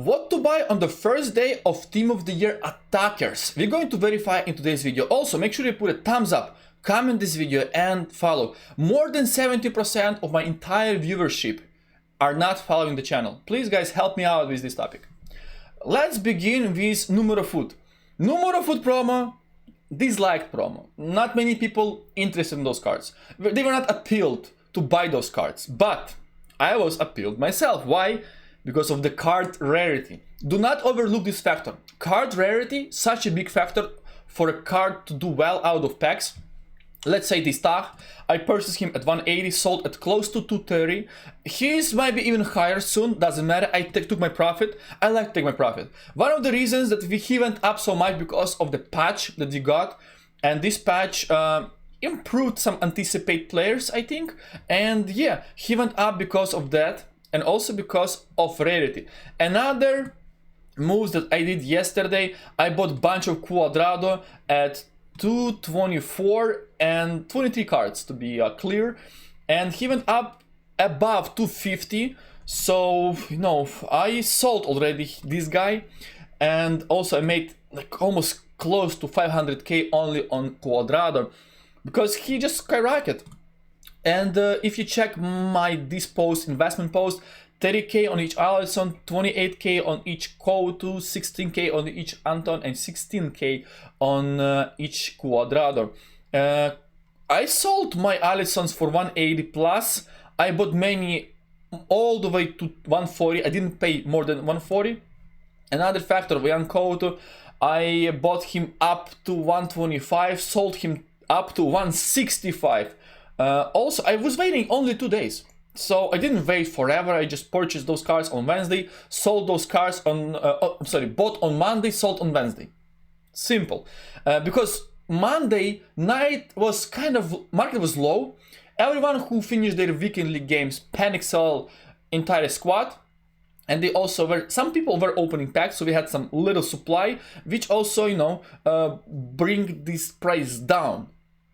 What to buy on the first day of Team of the Year attackers? We're going to verify in today's video. Also, make sure you put a thumbs up, comment this video and follow. More than 70% of my entire viewership are not following the channel. Please guys, help me out with this topic. Let's begin with Numero Food. Numero Food promo, disliked promo. Not many people interested in those cards. They were not appealed to buy those cards, but I was appealed myself. Why? Because of the card rarity. Do not overlook this factor. Card rarity, such a big factor for a card to do well out of packs. Let's say this Tag, I purchased him at 180, sold at close to 230. He's maybe even higher soon, doesn't matter. I took my profit. I like to take my profit. One of the reasons that he went up so much because of the patch that we got, and this patch improved some anticipate players, I think. And yeah, he went up because of that. And also because of rarity. Another moves that I did yesterday, I bought a bunch of Cuadrado at 224 and 23 cards to be clear, and he went up above 250. So you know, I sold already this guy, and also I made like almost close to 500k only on Cuadrado because he just skyrocketed. And if you check my this post, investment post, 30k on each Alisson, 28k on each Couto, 16k on each Anton, and 16k on each Cuadrado. I sold my Alissons for 180 plus. I bought many all the way to 140. I didn't pay more than 140. Another factor, Jan Couto, I bought him up to 125, sold him up to 165. Also, I was waiting only 2 days, so I didn't wait forever. I just purchased those cards on Wednesday, sold those cards on, bought on Monday, sold on Wednesday. Simple. Because Monday night was kind of, market was low. Everyone who finished their weekend league games panic sell entire squad. And they also were, some people were opening packs, so we had some little supply, which also, you know, bring this price down.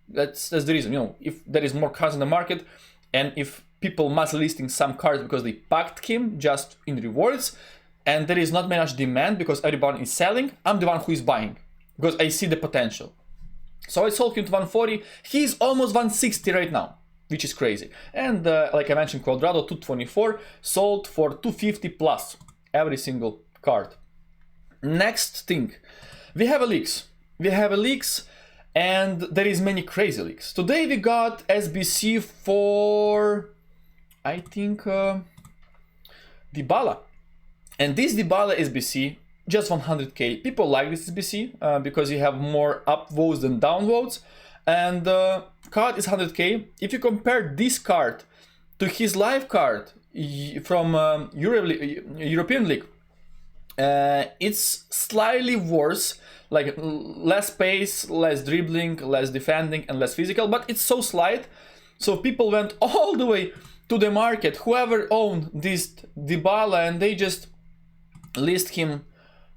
That's the reason, you know, if there is more cards in the market and if people mass listing some cards because they packed him just in rewards and there is not much demand because everyone is selling, I'm the one who is buying because I see the potential. So I sold him to 140. He's almost 160 right now, which is crazy. And like I mentioned, Cuadrado 224 sold for 250 plus every single card. Next thing, we have a leaks. And there is many crazy leaks. Today we got SBC for, I think, Dybala. And this Dybala SBC, just 100k. People like this SBC because you have more upvotes than downvotes. And card is 100k. If you compare this card to his live card from European League, it's slightly worse. Like less pace, less dribbling, less defending, and less physical, but it's so slight. So people went all the way to the market, whoever owned this Dybala, and they just list him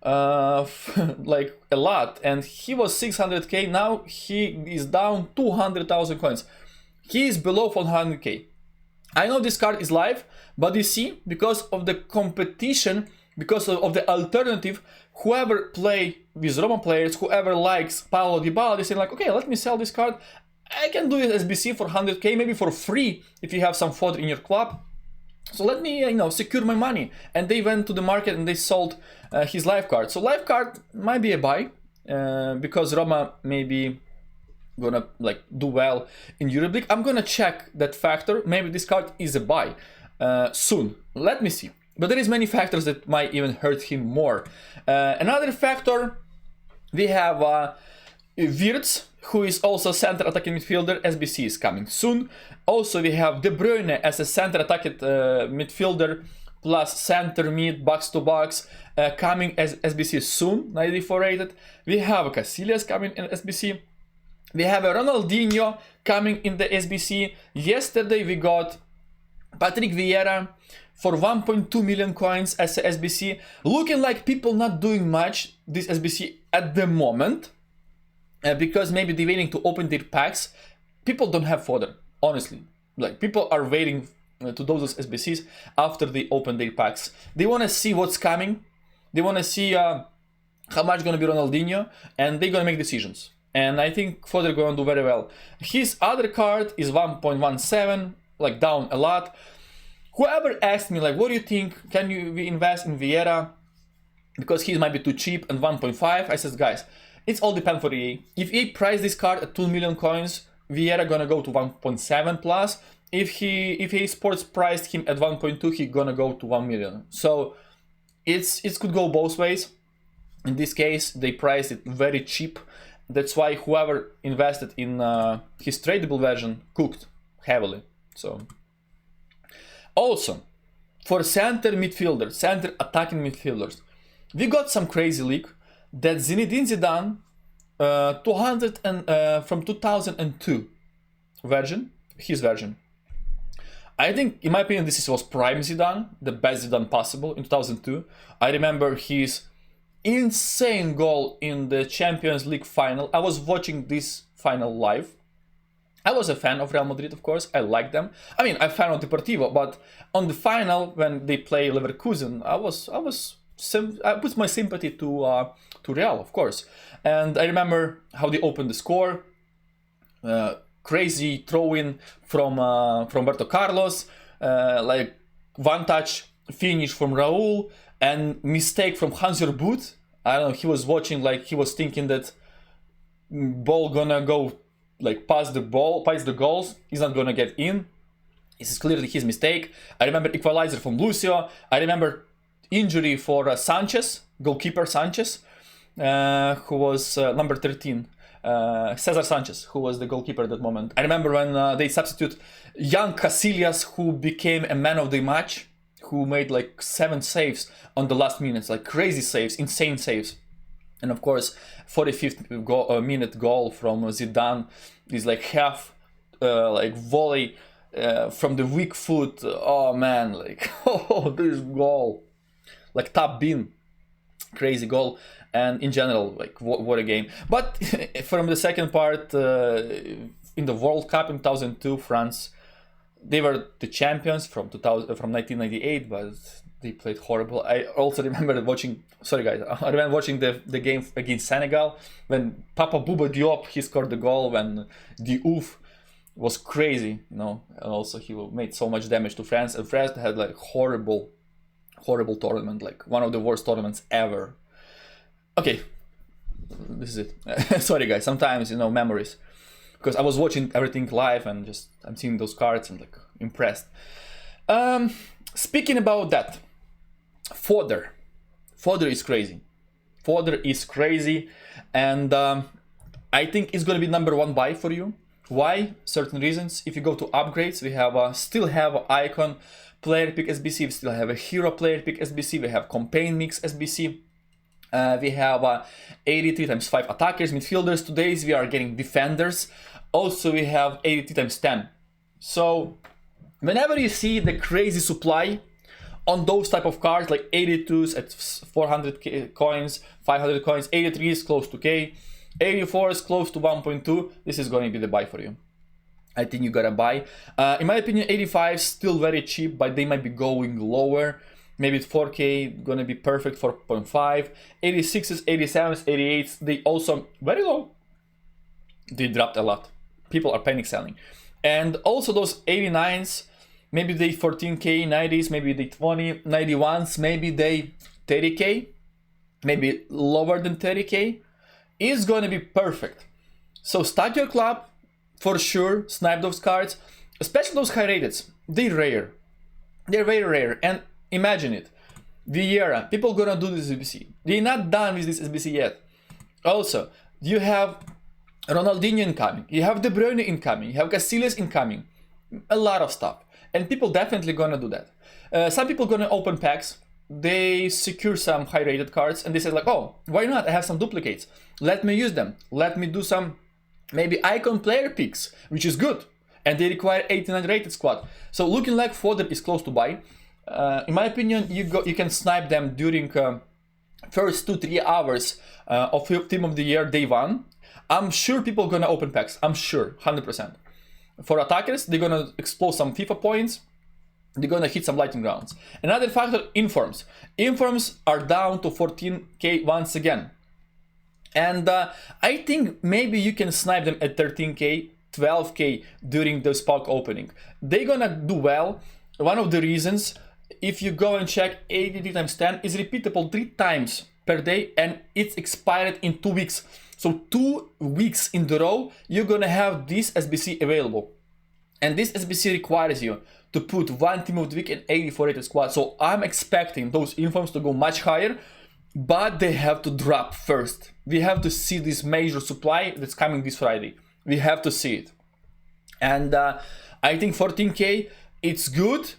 like a lot. And he was 600k, now he is down 200,000 coins. He is below 400k. I know this card is live, but you see, because of the competition, because of the alternative, whoever play with Roma players, whoever likes Paulo Dybala, they say like, okay, let me sell this card. I can do it SBC for 100k, maybe for free if you have some Fodder in your club. So let me, you know, secure my money. And they went to the market and they sold his live card. So live card might be a buy because Roma maybe gonna like do well in Europe League. I'm gonna check that factor. Maybe this card is a buy soon. Let me see. But there is many factors that might even hurt him more. Another factor, we have Wirtz, who is also center attacking midfielder. SBC is coming soon. Also, we have De Bruyne as a center attacking midfielder plus center mid box to box coming as SBC soon, 94 rated. We have Casillas coming in SBC. We have a Ronaldinho coming in the SBC. Yesterday we got Patrick Vieira for 1.2 million coins as a SBC. Looking like people not doing much this SBC at the moment because maybe they're waiting to open their packs. People don't have fodder, honestly. Like, people are waiting to do those SBCs after they open their packs. They want to see what's coming. they want to see how much gonna be Ronaldinho, and they're gonna make decisions. And I think Fodder gonna do very well. His other card is 1.17, like down a lot. Whoever asked me like, what do you think? Can we invest in Vieira? Because he might be too cheap, and 1.5. I said, guys, it's all depend for EA. If EA price this card at 2 million coins, Vieira gonna go to 1.7 plus. If EA Sports priced him at 1.2, he gonna go to 1 million. So it could go both ways. In this case, they priced it very cheap. That's why whoever invested in his tradable version cooked heavily. So also for center attacking midfielders, we got some crazy leak that Zinedine Zidane 200 and from 2002 version, his version. I think, in my opinion, this was prime Zidane, the best Zidane possible in 2002. I remember his insane goal in the Champions League final. I was watching this final live. I was a fan of Real Madrid, of course. I like them. I mean, I'm a fan of Deportivo, but on the final when they play Leverkusen, I put my sympathy to Real, of course. And I remember how they opened the score. Crazy throw-in from Roberto Carlos, like one touch finish from Raul, and mistake from Hans-Jörg Butt. I don't know, he was watching like he was thinking that ball gonna go like past the goals, he's not gonna get in. This is clearly his mistake. I remember equalizer from Lucio. I remember injury for Sanchez, goalkeeper Sanchez, who was number 13. Cesar Sanchez, who was the goalkeeper at that moment. I remember when they substitute young Casillas, who became a man of the match, who made like 7 saves on the last minutes, like crazy saves, insane saves. And of course, 45th minute goal from Zidane is like half like volley from the weak foot. Oh man, like oh, this goal, like top bin, crazy goal. And in general, like what a game. But from the second part, in the World Cup in 2002, France, they were the champions from 1998, but they played horrible. I also remember watching. Sorry guys, I remember watching the game against Senegal when Papa Bouba Diop he scored the goal when Diouf was crazy, you know. And also he made so much damage to France, and France had like horrible tournament, like one of the worst tournaments ever. Okay, this is it. Sorry guys, sometimes, you know, memories. Because I was watching everything live and just I'm seeing those cards and like impressed. Speaking about that, Fodder is crazy. Fodder is crazy, and I think it's gonna be #1 buy for you. Why? Certain reasons. If you go to upgrades, we have still have icon player pick SBC, we still have a hero player pick SBC, we have campaign mix SBC. We have 83 times 5 attackers, midfielders. Today we are getting defenders. Also we have 83 times 10. So whenever you see the crazy supply on those type of cards, like 82s at 400 coins, 500 coins, 83 is close to K, 84 is close to 1.2, this is going to be the buy for you. I think you gotta buy. In my opinion, 85 still very cheap, but they might be going lower. Maybe it's 4K, gonna be perfect, 4.5. 86s, 87s, 88s, they also very low. They dropped a lot. People are panic selling. And also those 89s, maybe they 14K, 90s, maybe they 20, 91s, maybe they 30K, maybe lower than 30K, is gonna be perfect. So start your club, for sure, snipe those cards, especially those high rateds. They're rare. They're very rare. And imagine it, Vieira, people gonna do this SBC. They're not done with this SBC yet. Also, you have Ronaldinho incoming, you have De Bruyne incoming, you have Casillas incoming, a lot of stuff. And people definitely gonna do that. Some people gonna open packs, they secure some high rated cards, and they say like, oh, why not? I have some duplicates. Let me use them. Let me do some maybe icon player picks, which is good. And they require 89 rated squad. So looking like Fodder is close to buy. In my opinion, you can snipe them during first 2-3 hours of Team of the Year day 1. I'm sure people gonna open packs. I'm sure, 100%. For attackers, they're gonna explode some FIFA points. they're gonna hit some lightning rounds. Another factor, informs. Informs are down to 14k once again. And I think maybe you can snipe them at 13k, 12k during the spot opening. They're gonna do well. One of the reasons, if you go and check 83 times 10 is repeatable 3 times per day, and it's expired in 2 weeks. So 2 weeks in the row, you're gonna have this SBC available. And this SBC requires you to put one team of the week and 84 rated squad. So I'm expecting those informs to go much higher, but they have to drop first. We have to see this major supply that's coming this Friday. We have to see it. And I think 14k, it's good.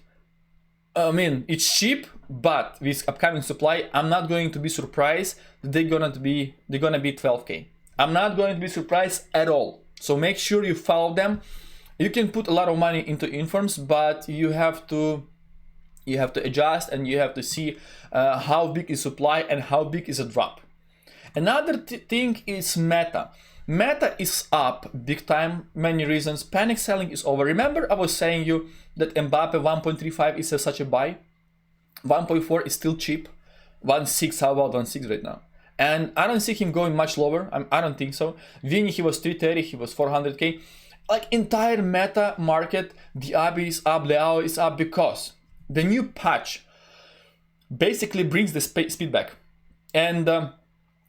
I mean, it's cheap, but with upcoming supply, I'm not going to be surprised that they're gonna be 12k. I'm not going to be surprised at all. So make sure you follow them. You can put a lot of money into informs, but you have to adjust, and you have to see how big is supply and how big is a drop. Another thing is meta. Meta is up big time, many reasons. Panic selling is over. Remember I was saying you that Mbappe 1.35 is such a buy? 1.4 is still cheap. 1.6, how about 1.6 right now? And I don't see him going much lower. I don't think so. Vini, he was 330, he was 400k. Like entire meta market, the AB is up, Leao is up because the new patch basically brings the speed back. And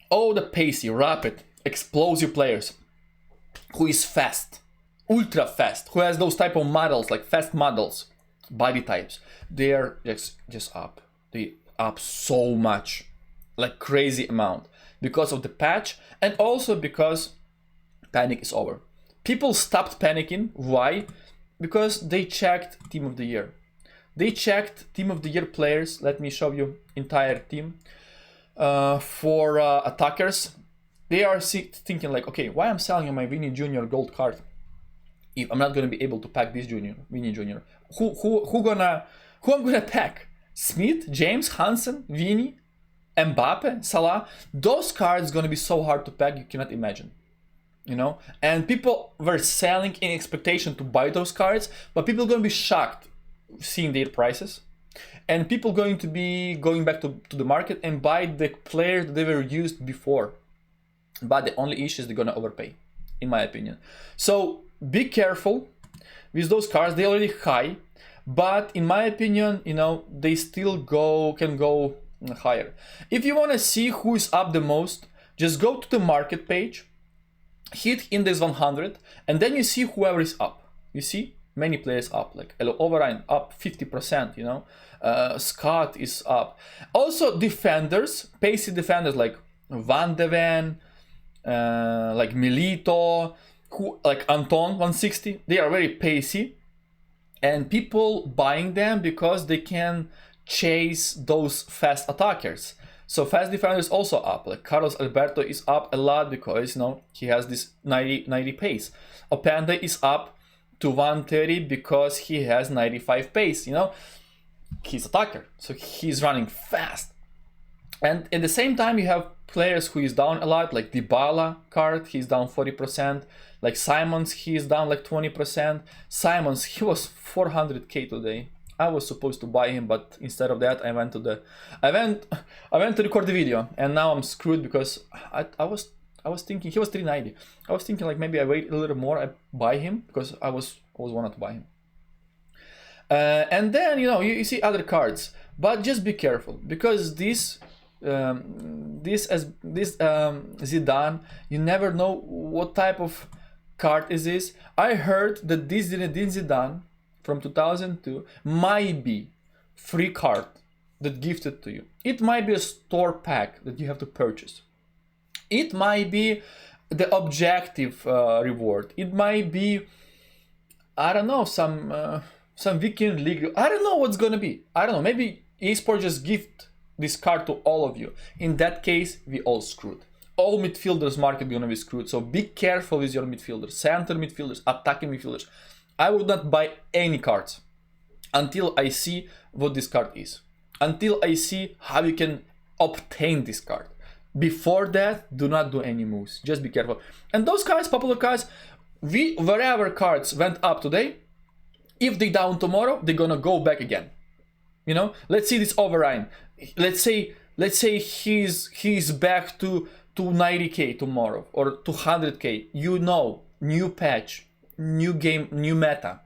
all the pacey, rapid, explosive players who is fast, ultra fast, who has those type of models, like fast models, body types, they are just up. They up so much, like crazy amount, because of the patch, and also because panic is over. People stopped panicking. Why? Because they checked team of the year. They checked team of the year players. Let me show you entire team. For attackers, they are thinking like, okay, why I'm selling my Vini Junior gold card if I'm not gonna be able to pack this Vini Junior? Who I'm gonna pack? Smith, James, Hansen, Vini, Mbappe, Salah. Those cards gonna be so hard to pack, you cannot imagine. You know, and people were selling in expectation to buy those cards, but people are going to be shocked seeing their prices, and people going to be going back to the market and buy the players that they were used before. But the only issue is they're going to overpay, in my opinion. So be careful with those cards. They're already high, but in my opinion, you know, they still can go higher. If you want to see who is up the most, just go to the market page, hit index 100, and then you see whoever is up. You see many players up, like Overine up 50%, you know, Scott is up. Also defenders, pacey defenders like Van de Ven, like Milito, like Anton 160, they are very pacey, and people buying them because they can chase those fast attackers. So fast defenders also up, like Carlos Alberto is up a lot because, you know, he has this 90 pace. Openda is up to 130 because he has 95 pace, you know. He's attacker, so he's running fast. And at the same time, you have players who is down a lot, like Dybala card, he's down 40%. Like Simons, he is down like 20%. Simons, he was 400k today. I was supposed to buy him, but instead of that, I went to record the video, and now I'm screwed because I was thinking he was 390. I was thinking like maybe I wait a little more, I buy him because I was wanted to buy him. And then, you know, you see other cards, but just be careful because this Zidane, you never know what type of card is this. I heard that this Zinedine Zidane from 2002 might be free card that gifted to you. It might be a store pack that you have to purchase. It might be the objective reward. It might be, I don't know, some weekend league. I don't know what's gonna be. I don't know. Maybe eSport just gift this card to all of you. In that case, we all screwed. All midfielders market gonna be screwed. So be careful with your midfielders, center midfielders, attacking midfielders. I would not buy any cards until I see what this card is. Until I see how you can obtain this card. Before that, do not do any moves. Just be careful. And those cards, popular cards, wherever cards went up today, If they down tomorrow, they're gonna go back again. You know, let's see this override. Let's say he's back to 90k tomorrow or 200k. You know, new patch, new game, new meta.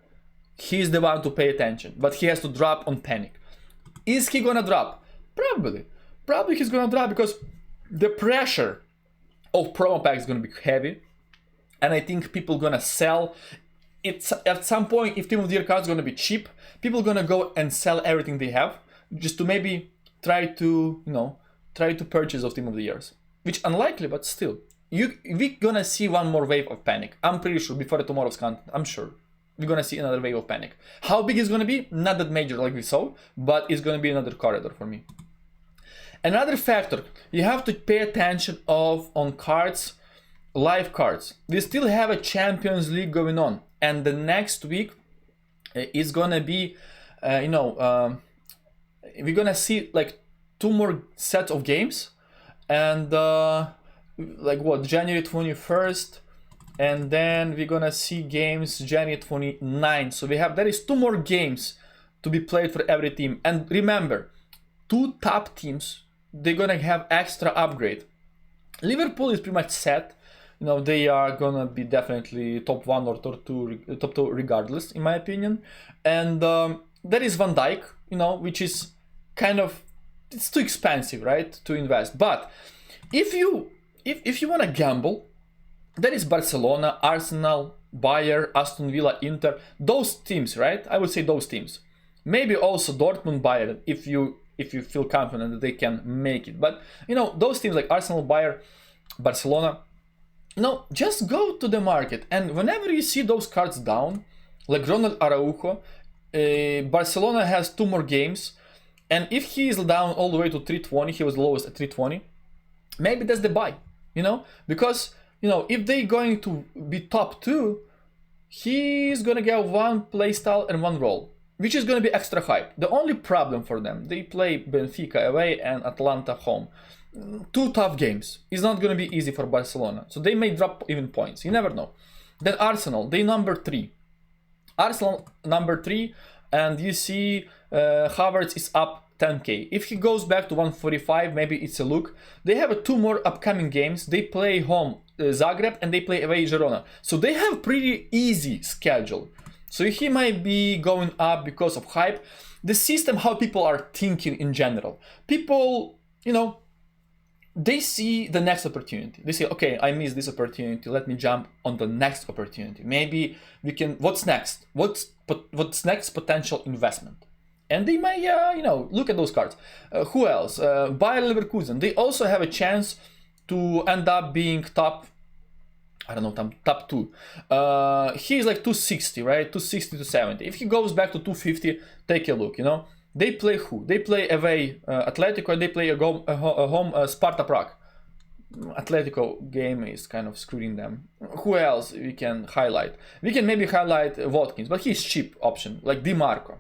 He's the one to pay attention, but he has to drop on panic. Is he gonna drop? Probably he's gonna drop because the pressure of promo pack is gonna be heavy, and I think people gonna sell. It's at some point, if Team of the Year cards gonna be cheap, people gonna go and sell everything they have just to maybe try to purchase of Team of the Years, which unlikely, but still, we gonna see one more wave of panic. I'm pretty sure before tomorrow's content. I'm sure we're gonna see another wave of panic. How big it's gonna be? Not that major like we saw, but it's gonna be another corridor for me. Another factor you have to pay attention on cards, live cards. We still have a Champions League going on, and the next week is gonna be, we're gonna see like 2 more sets of games, and January 21st, and then we're gonna see games January 29th. So there is 2 more games to be played for every team. And remember, 2 top teams, they're gonna have extra upgrade. Liverpool is pretty much set. You know, they are gonna be definitely top 1 or top 2 regardless, in my opinion. And there is Van Dijk, which is kind of, it's too expensive, right, to invest. But if you wanna gamble, there is Barcelona, Arsenal, Bayern, Aston Villa, Inter, those teams, right? I would say those teams. Maybe also Dortmund, Bayern, if you feel confident that they can make it. But those teams like Arsenal, Bayern, Barcelona, just go to the market, and whenever you see those cards down, like Ronald Araujo, Barcelona has 2 more games, and if he is down all the way to 320, he was the lowest at 320, maybe that's the buy, because if they're going to be top 2, he's gonna get 1 playstyle and 1 role, which is gonna be extra hype. The only problem for them, they play Benfica away and Atlanta home. 2 tough games. It's not gonna be easy for Barcelona, so they may drop even points. You never know. Then Arsenal, they number 3. Arsenal number 3, and you see Havertz is up 10k. If he goes back to 145, maybe it's a look. They have 2 more upcoming games. They play home Zagreb and they play away Girona. So they have pretty easy schedule. So he might be going up because of hype. The system, how people are thinking in general. People, they see the next opportunity. They say, okay, I missed this opportunity. Let me jump on the next opportunity. Maybe we can, what's next? What's next potential investment? And they might, look at those cards. Who else? Bayer Leverkusen. They also have a chance to end up being top, top 2. He's like 260, right? 260 to 70. If he goes back to 250, take a look, They play who? They play away Atletico, they play a home Sparta Prague. Atletico game is kind of screwing them. Who else we can highlight? We can maybe highlight Watkins, but he's cheap option, like Di Marco.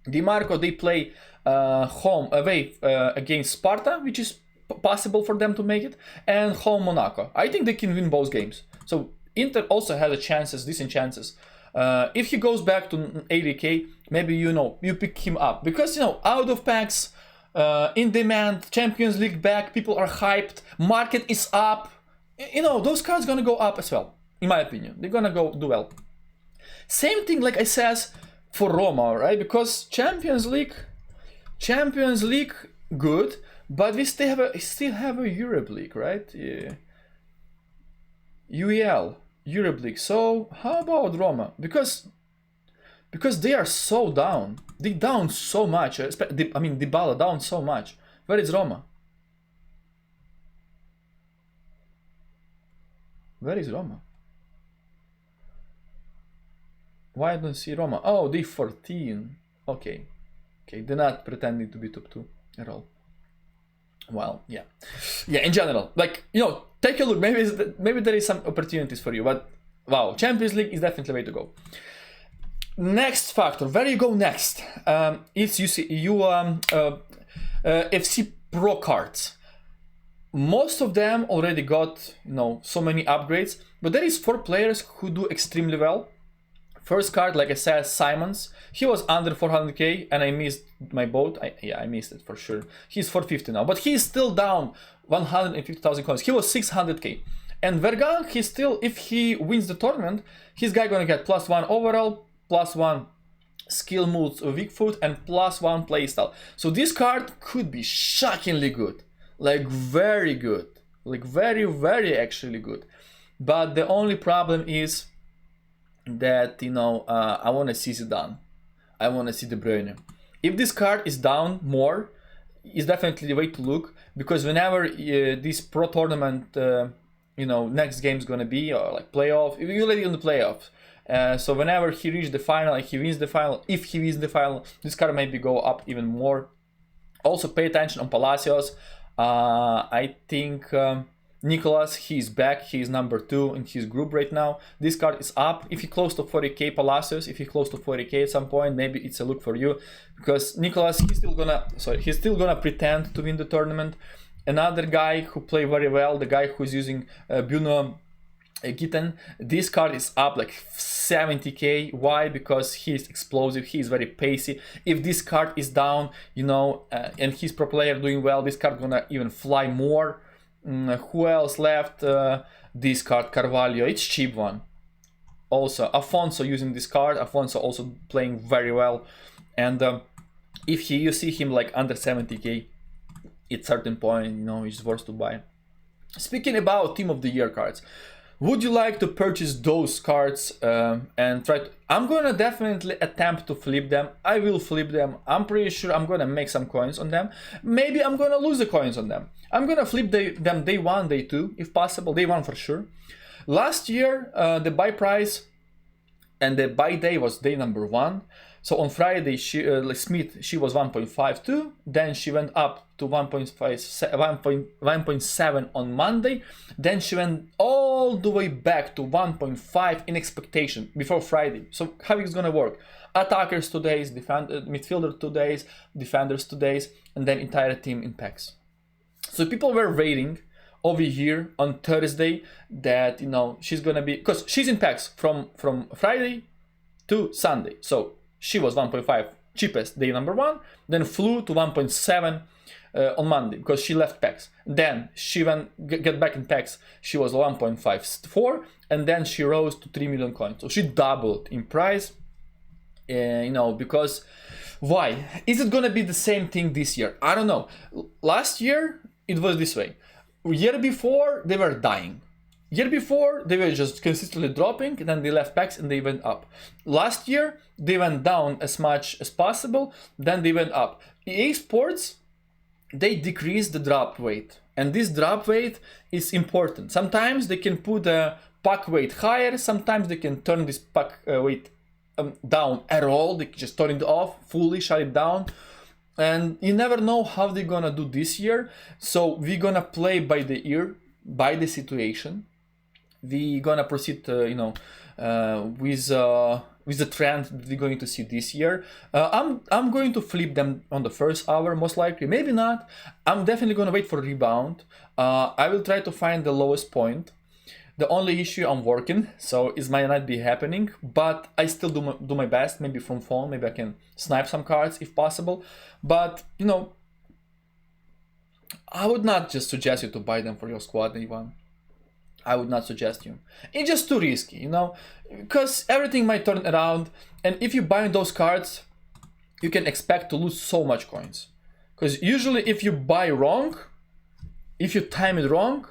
Di Marco, they play away against Sparta, which is possible for them to make it, and home Monaco. I think they can win both games. So Inter also has decent chances. If he goes back to 80k, maybe you pick him up, because out of packs, in demand, Champions League back, people are hyped, market is up. Those cards gonna go up as well, in my opinion. They're gonna go do well. Same thing like I says for Roma, right? Because Champions League good, but we still have a Europe League, right? Yeah. UEL, Europe League. So how about Roma? Because they are so down. They down so much. Dybala down so much. Where is Roma? Where is Roma? Why I don't see Roma? Oh, they 14. Okay, they're not pretending to be top 2 at all. Well, yeah. In general, take a look. Maybe there is some opportunities for you. But wow, Champions League is definitely the way to go. Next factor, where you go next? It's FC Pro cards. Most of them already got so many upgrades, but there is 4 players who do extremely well. First card, like I said, Simons. He was under 400k and I missed my boat. I missed it for sure. He's 450 now, but he's still down 150,000 coins. He was 600k. And Vergang, he's still, if he wins the tournament, his guy gonna get +1 overall, +1 skill moves weak foot, and +1 playstyle. So this card could be shockingly good. Like very good. Like very actually good. But the only problem is that, you know, I want to see Zidane. I want to see De Bruyne. If this card is down more, it's definitely the way to look, because whenever this pro tournament, you know, next game is gonna be, or like playoff, you're already on the playoffs. So whenever he reaches the final, like he wins the final, if he wins the final, this card maybe go up even more. Also pay attention on Palacios. I think Nicolas, he's back, he's number 2 in his group right now. This card is up. If he close to 40k, Palacios, if he close to 40k at some point, maybe it's a look for you, because Nicolas, he's still gonna pretend to win the tournament. Another guy who play very well, the guy who's using Bruno Gitten, this card is up like 70k. Why? Because he's explosive, he's very pacey. If this card is down, you know, and his pro player doing well, this card gonna even fly more. Who else left? This card, Carvalho, it's cheap one. Also, Afonso using this card, Afonso also playing very well. And if you see him like under 70k, at certain point, you know, it's worth to buy. Speaking about Team of the Year cards, would you like to purchase those cards and try to... I'm gonna definitely attempt to flip them. I will flip them. I'm pretty sure I'm gonna make some coins on them. Maybe I'm gonna lose the coins on them. I'm gonna flip them day 1, day 2, if possible. Day 1 for sure. Last year, the buy price and the buy day was day number 1. So on Friday, Smith, she was 1.52, then she went up to 1.7 on Monday, then she went all the way back to 1.5 in expectation before Friday. So how it's gonna work? Attackers 2 days, midfielder 2 days, defenders 2 days, and then entire team in packs. So people were waiting over here on Thursday that, you know, she's gonna be, because she's in packs from Friday to Sunday. So she was 1.5 cheapest day number 1, then flew to 1.7 on Monday because she left packs. Then she get back in packs, she was 1.54, and then she rose to 3 million coins. So she doubled in price, you know, because why? Is it gonna be the same thing this year? I don't know. Last year it was this way. Year before they were dying. Year before they were just consistently dropping, and then they left packs and they went up. Last year they went down as much as possible, then they went up. EA Sports, they decreased the drop weight, and this drop weight is important. Sometimes they can put a pack weight higher, sometimes they can turn this pack weight down at all. They can just turn it off fully, shut it down. And you never know how they're gonna do this year. So we're gonna play by the ear, by the situation. We're gonna proceed, you know, with the trend that we're going to see this year. I'm going to flip them on the first hour, most likely. Maybe not. I'm definitely gonna wait for a rebound. I will try to find the lowest point. The only issue I'm working, so it might not be happening, but I still do my best. Maybe from phone, maybe I can snipe some cards if possible. But you know, I would not just suggest you to buy them for your squad day 1. I would not suggest you. It's just too risky, you know, because everything might turn around, and if you buy those cards, you can expect to lose so much coins. Because usually if you buy wrong, if you time it wrong,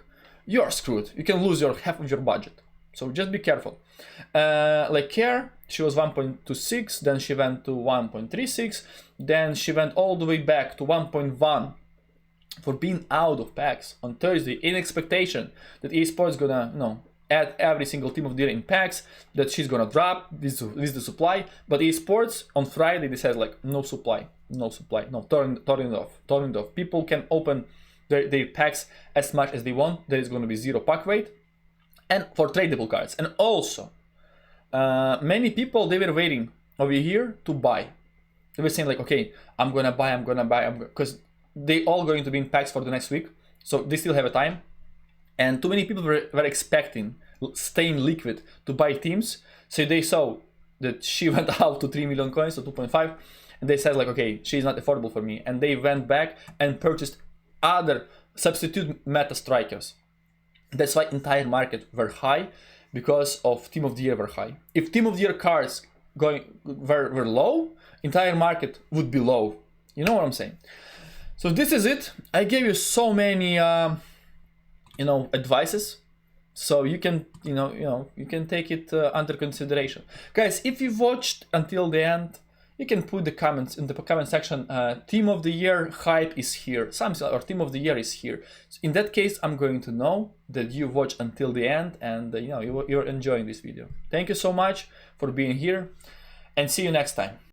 you are screwed. You can lose half of your budget. So just be careful. Like Care, she was 1.26, then she went to 1.36, then she went all the way back to 1.1 for being out of packs on Thursday in expectation that EA Sports gonna, you know, add every single team of the year in packs, that she's gonna drop with the supply. But EA Sports on Friday they said like no supply, no, turn it off. People can open their packs as much as they want. There is gonna be 0 pack weight, and for tradable cards. And also, many people, they were waiting over here to buy. They were saying like, okay, I'm gonna buy, because they all going to be in packs for the next week, so they still have a time. And too many people were expecting staying liquid to buy teams, so they saw that she went out to 3 million coins, so 2.5, and they said like, okay, she's not affordable for me, and they went back and purchased other substitute meta strikers. That's why entire market were high, because of Team of the Year were high. If Team of the Year cards were low, entire market would be low. You know what I'm saying? So this is it. I gave you so many advices, so you can you can take it under consideration, guys. If you watched until the end, you can put the comments in the comment section. Team of the Year hype is here, something, or Team of the Year is here. So in that case, I'm going to know that you watched until the end, and you're enjoying this video. Thank you so much for being here, and see you next time.